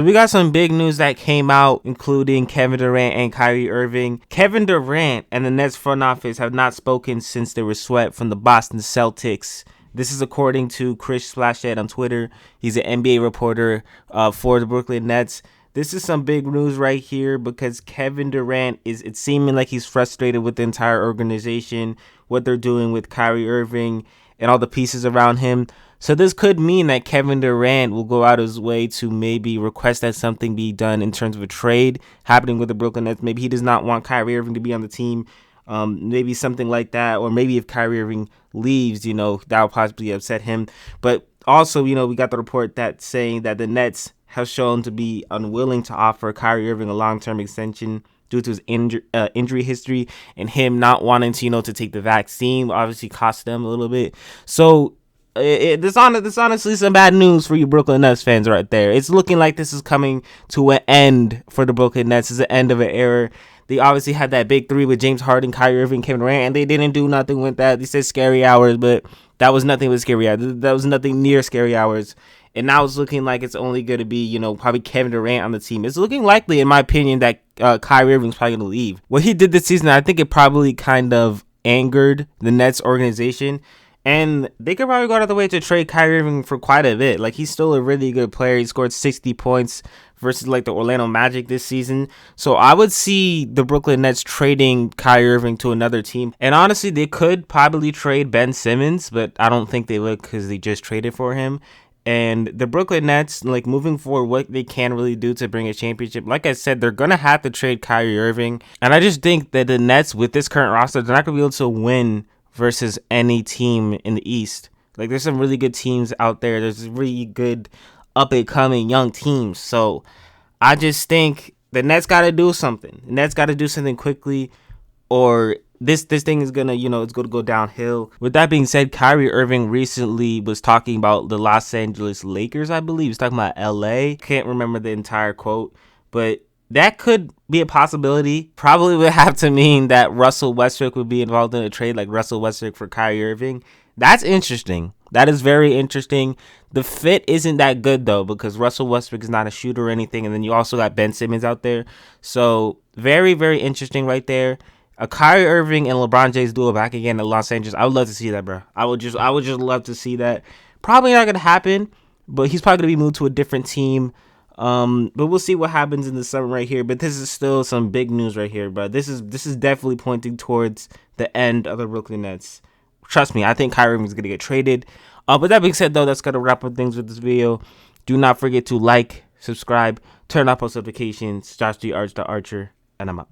We got some big news that came out, including Kevin Durrant and Kyrie Irving. Kevin Durrant and the Nets front office have not spoken since they were swept from the Boston Celtics. This is according to Chris Splashhead on Twitter. He's an NBA reporter for the Brooklyn Nets. This is some big news right here because Kevin Durant it's seeming like he's frustrated with the entire organization, what they're doing with Kyrie Irving and all the pieces around him. So this could mean that Kevin Durant will go out his way to maybe request that something be done in terms of a trade happening with the Brooklyn Nets. Maybe he does not want Kyrie Irving to be on the team. Maybe something like that. Or maybe if Kyrie Irving leaves, that will possibly upset him. But also, we got the report that saying that the Nets have shown to be unwilling to offer Kyrie Irving a long-term extension due to his injury history, and him not wanting to take the vaccine obviously cost them a little bit. So this honestly some bad news for you Brooklyn Nets fans right there. It's looking like this is coming to an end for the Brooklyn Nets. It's the end of an era. They obviously had that big three with James Harden, Kyrie Irving, Kevin Durant, and they didn't do nothing with that. They said scary hours, but that was nothing but scary hours. That was nothing near scary hours. And now it's looking like it's only going to be, probably Kevin Durant on the team. It's looking likely, in my opinion, that Kyrie Irving's probably going to leave. What he did this season, I think it probably kind of angered the Nets organization. And they could probably go out of the way to trade Kyrie Irving for quite a bit. Like, he's still a really good player. He scored 60 points versus, like, the Orlando Magic this season. So I would see the Brooklyn Nets trading Kyrie Irving to another team. And honestly, they could probably trade Ben Simmons, but I don't think they would because they just traded for him. And the Brooklyn Nets, like, moving forward, what they can really do to bring a championship, like I said, they're going to have to trade Kyrie Irving. And I just think that the Nets, with this current roster, they're not going to be able to win versus any team in the East. Like, there's some really good teams out there. There's really good up-and-coming young teams. So I just think the Nets got to do something. The Nets got to do something quickly, or this thing is gonna, it's gonna go downhill. With that being said, Kyrie Irving recently was talking about the Los Angeles Lakers, I believe. He's talking about LA. Can't remember the entire quote, but that could be a possibility. Probably would have to mean that Russell Westbrook would be involved in a trade, like Russell Westbrook for Kyrie Irving. That's interesting. That is very interesting. The fit isn't that good, though, because Russell Westbrook is not a shooter or anything, and then you also got Ben Simmons out there. So very, very interesting right there. A Kyrie Irving and LeBron James duo back again in Los Angeles. I would love to see that, bro. I would just love to see that. Probably not gonna happen, but he's probably gonna be moved to a different team. But we'll see what happens in the summer right here. But this is still some big news right here, bro. This is definitely pointing towards the end of the Brooklyn Nets. Trust me, I think Kyrie Irving is gonna get traded. But that being said, though, that's gonna wrap up things with this video. Do not forget to like, subscribe, turn on post notifications. Josh the Archer, and I'm out.